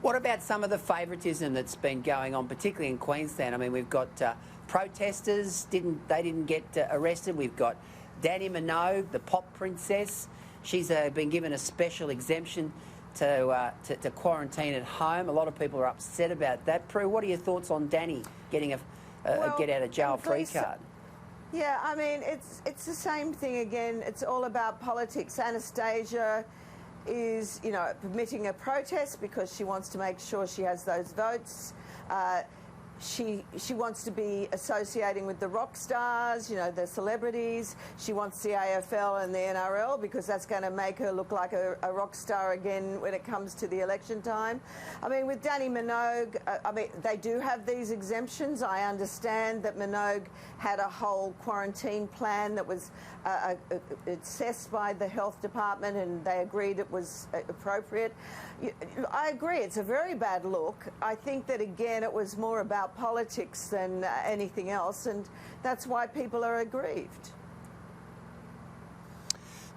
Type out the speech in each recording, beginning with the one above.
What about some of the favouritism that's been going on, particularly in Queensland? I mean, we've got protesters, didn't get arrested. We've got Dannii Minogue, the pop princess. She's been given a special exemption to quarantine at home. A lot of people are upset about that. Prue, what are your thoughts on Dannii getting a get out of jail free card? Yeah, I mean, it's the same thing again. It's all about politics. Anastasia is, permitting a protest because she wants to make sure she has those votes. She wants to be associating with the rock stars, the celebrities. She wants the AFL and the NRL because that's going to make her look like a rock star again when it comes to the election time. I mean, with Dannii Minogue, they do have these exemptions. I understand that Minogue had a whole quarantine plan that was assessed by the health department and they agreed it was appropriate. I agree, it's a very bad look. I think that, again, it was more about politics than anything else, and that's why people are aggrieved.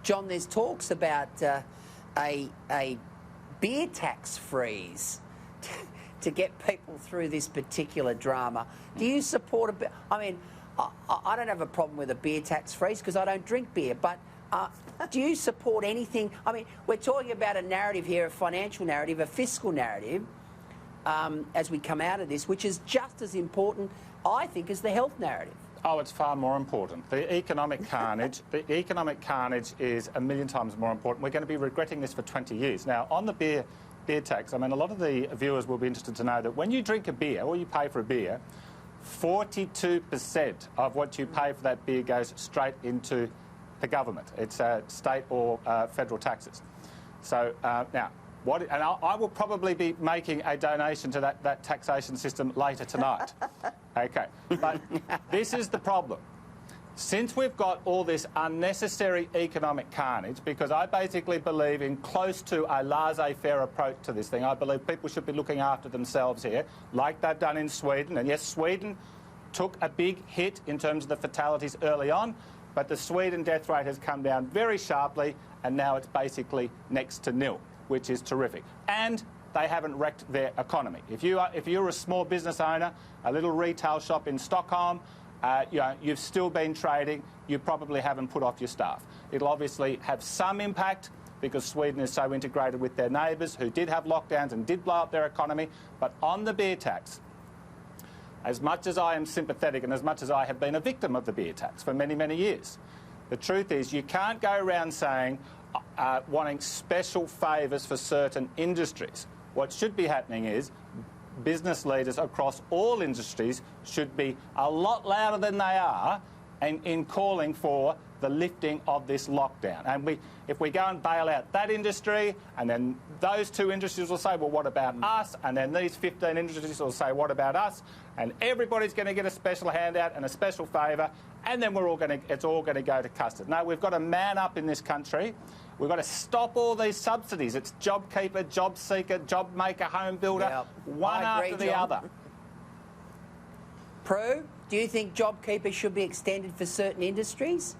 John, there's talks about a beer tax freeze to get people through this particular drama. Do you support a bit? I mean, I don't have a problem with a beer tax freeze because I don't drink beer, but do you support anything? I mean, we're talking about a narrative here, a financial narrative, a fiscal narrative, as we come out of this, which is just as important, I think, as the health narrative. Oh, it's far more important. The economic carnage is a million times more important. We're going to be regretting this for 20 years. Now, on the beer tax, I mean, a lot of the viewers will be interested to know that when you drink a beer or you pay for a beer, 42% of what you pay for that beer goes straight into the government. It's state or federal taxes. So now, I will probably be making a donation to that taxation system later tonight. Okay, but this is the problem. Since we've got all this unnecessary economic carnage, because I basically believe in close to a laissez faire approach to this thing, I believe people should be looking after themselves here, like they've done in Sweden. And yes, Sweden took a big hit in terms of the fatalities early on, but the Sweden death rate has come down very sharply, and now it's basically next to nil, which is terrific. And they haven't wrecked their economy. If you're a small business owner, a little retail shop in Stockholm, you've still been trading, you probably haven't put off your staff. It'll obviously have some impact because Sweden is so integrated with their neighbours who did have lockdowns and did blow up their economy. But on the beer tax, as much as I am sympathetic and as much as I have been a victim of the beer tax for many, many years, the truth is you can't go around saying wanting special favours for certain industries. What should be happening is business leaders across all industries should be a lot louder than they are in calling for the lifting of this lockdown. And if we go and bail out that industry, and then those two industries will say, well, what about us? And then these 15 industries will say, what about us? And everybody's going to get a special handout and a special favour, and then it's all going to go to custard. No, we've got to man up in this country. We've got to stop all these subsidies. It's JobKeeper, JobSeeker, JobMaker, Home Builder, one after the other. Prue, do you think JobKeeper should be extended for certain industries?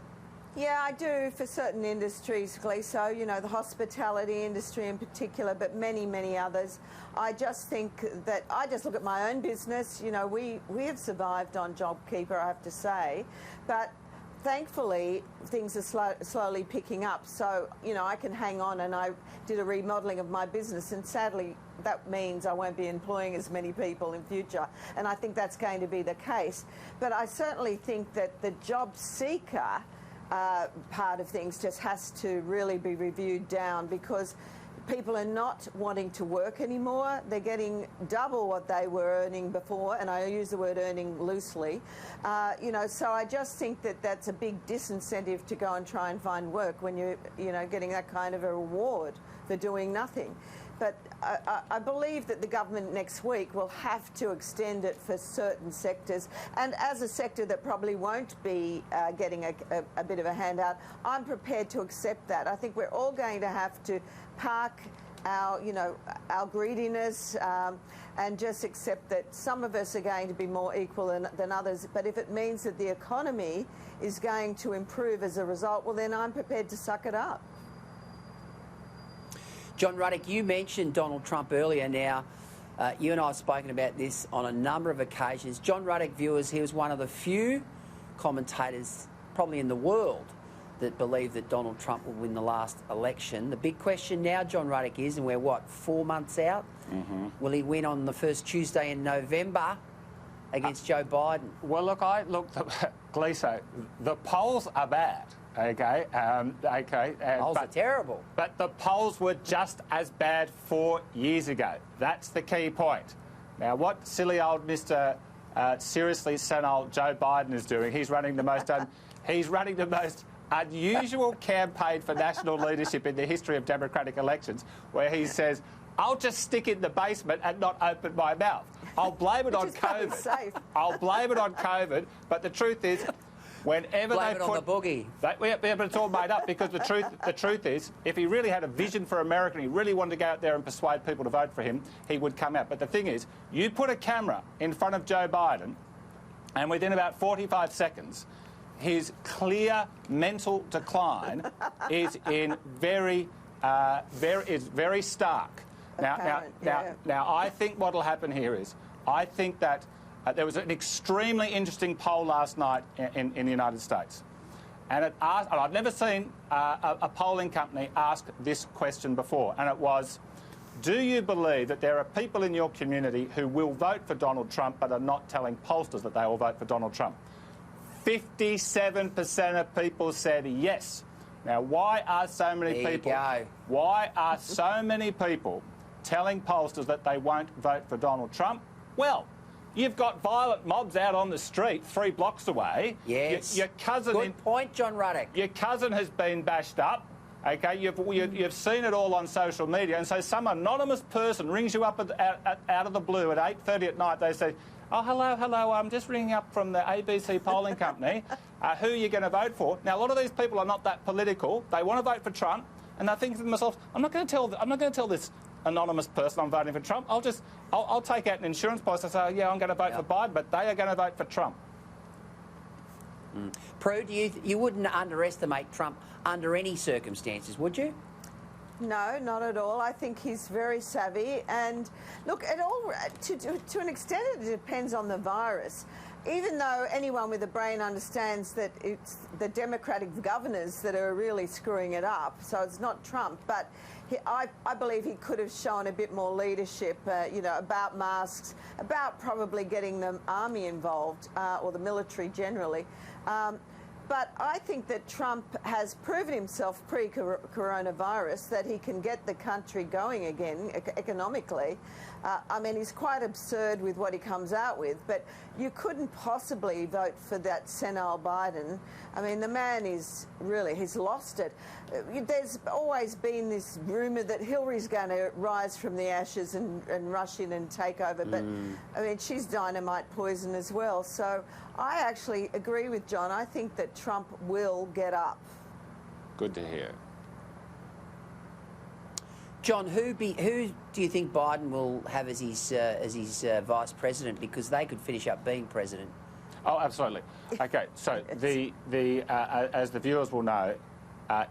Yeah, I do for certain industries, Gleeson, the hospitality industry in particular, but many, many others. I just think that, I just look at my own business, we have survived on JobKeeper, I have to say, but thankfully things are slowly picking up, so, I can hang on, and I did a remodelling of my business, and sadly that means I won't be employing as many people in future, and I think that's going to be the case. But I certainly think that the job seeker part of things just has to really be reviewed down, because people are not wanting to work anymore. They're getting double what they were earning before, and I use the word earning loosely. So I just think that that's a big disincentive to go and try and find work when you're, getting that kind of a reward for doing nothing. But I believe that the government next week will have to extend it for certain sectors. And as a sector that probably won't be getting a bit of a handout, I'm prepared to accept that. I think we're all going to have to park our greediness and just accept that some of us are going to be more equal than others. But if it means that the economy is going to improve as a result, well, then I'm prepared to suck it up. John Ruddick, you mentioned Donald Trump earlier. Now, you and I have spoken about this on a number of occasions. John Ruddick, viewers, he was one of the few commentators probably in the world that believed that Donald Trump would win the last election. The big question now, John Ruddick, is, and we're, what, 4 months out? Mm-hmm. Will he win on the first Tuesday in November against Joe Biden? Well, look, Gleeson, the polls are bad. Okay, Polls are terrible. But the polls were just as bad 4 years ago. That's the key point. Now, what silly old Mr. Seriously senile Joe Biden is doing, he's running the most unusual campaign for national leadership in the history of democratic elections, where he says, "I'll just stick in the basement and not open my mouth. I'll blame it on COVID. I'll blame it on COVID." But the truth is, whenever blame they it put on the boogie. Yeah, but it's all made up, because the truth is, if he really had a vision for America and he really wanted to go out there and persuade people to vote for him, he would come out. But the thing is, you put a camera in front of Joe Biden, and within about 45 seconds, his clear mental decline is very stark. Now, I think what will happen here is, I think that there was an extremely interesting poll last night in the United States. And it asked, and I've never seen a polling company ask this question before, and it was, do you believe that there are people in your community who will vote for Donald Trump but are not telling pollsters that they will vote for Donald Trump? 57% of people said yes. Now, why are so many Why are so many people telling pollsters that they won't vote for Donald Trump? Well, you've got violent mobs out on the street 3 blocks away. Yes. Your cousin. Good point, John Ruddick. Your cousin has been bashed up. Okay, you've seen it all on social media, and so some anonymous person rings you up out of the blue at 8:30 at night. They say, "Oh, hello, I'm just ringing up from the ABC polling company. Who are you going to vote for?" Now, a lot of these people are not that political. They want to vote for Trump, and they're thinking to themselves, "I'm not going to tell this anonymous person I'm voting for Trump. I'll take out an insurance policy and say, oh, yeah, I'm going to vote for Biden, but they are going to vote for Trump." Prue, you wouldn't underestimate Trump under any circumstances, would you? No, not at all. I think he's very savvy. And look, to an extent, it depends on the virus. Even though anyone with a brain understands that it's the Democratic governors that are really screwing it up, so it's not Trump. But I believe he could have shown a bit more leadership, about masks, about probably getting the army involved, or the military generally. But I think that Trump has proven himself pre-coronavirus that he can get the country going again economically. I mean, he's quite absurd with what he comes out with, but you couldn't possibly vote for that senile Biden. I mean, the man is really, he's lost it. There's always been this rumour that Hillary's going to rise from the ashes and rush in and take over, but I mean, she's dynamite poison as well. So I actually agree with John. I think that Trump will get up. Good to hear. John, who do you think Biden will have as his vice president? Because they could finish up being president. Oh, absolutely. Okay, so as the viewers will know,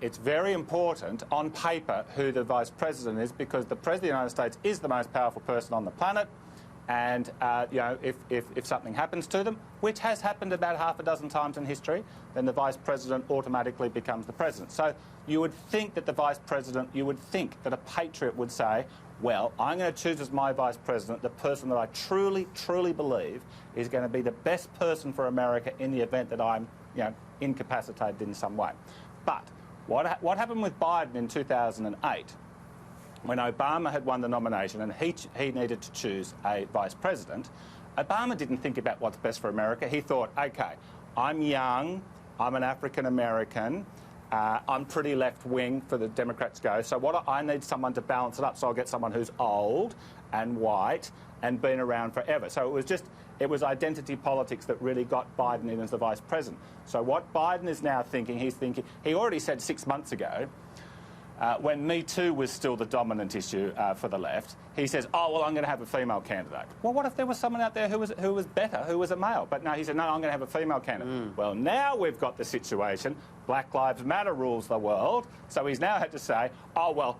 it's very important on paper who the vice president is, because the president of the United States is the most powerful person on the planet. And, if something happens to them, which has happened about half a dozen times in history, then the vice president automatically becomes the president. So you would think that a patriot would say, well, I'm going to choose as my vice president the person that I truly, truly believe is going to be the best person for America in the event that I'm, incapacitated in some way. But what happened with Biden in 2008? When Obama had won the nomination and he needed to choose a vice president, Obama didn't think about what's best for America. He thought, OK, I'm young, I'm an African American, I'm pretty left-wing for the Democrats go, so I need someone to balance it up, so I'll get someone who's old and white and been around forever. So it was identity politics that really got Biden in as the vice president. So what Biden is now thinking, he already said 6 months ago, when Me Too was still the dominant issue for the left, he says, oh, well, I'm going to have a female candidate. Well, what if there was someone out there who was better, who was a male? But no, he said, no, I'm going to have a female candidate. Well, now we've got the situation, Black Lives Matter rules the world, so he's now had to say, oh, well,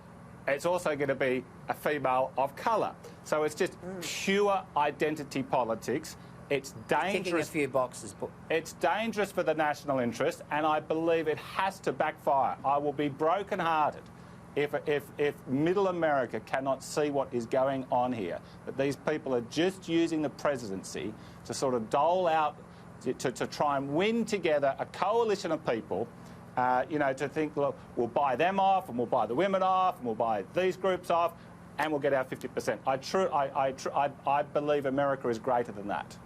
it's also going to be a female of colour. So it's just pure identity politics. It's dangerous. Ticking a few boxes. It's dangerous for the national interest, and I believe it has to backfire. I will be brokenhearted if Middle America cannot see what is going on here, that these people are just using the presidency to sort of dole out, to try and win together a coalition of people, you know, to think, look, we'll buy them off, and we'll buy the women off, and we'll buy these groups off, and we'll get our 50%. I believe America is greater than that.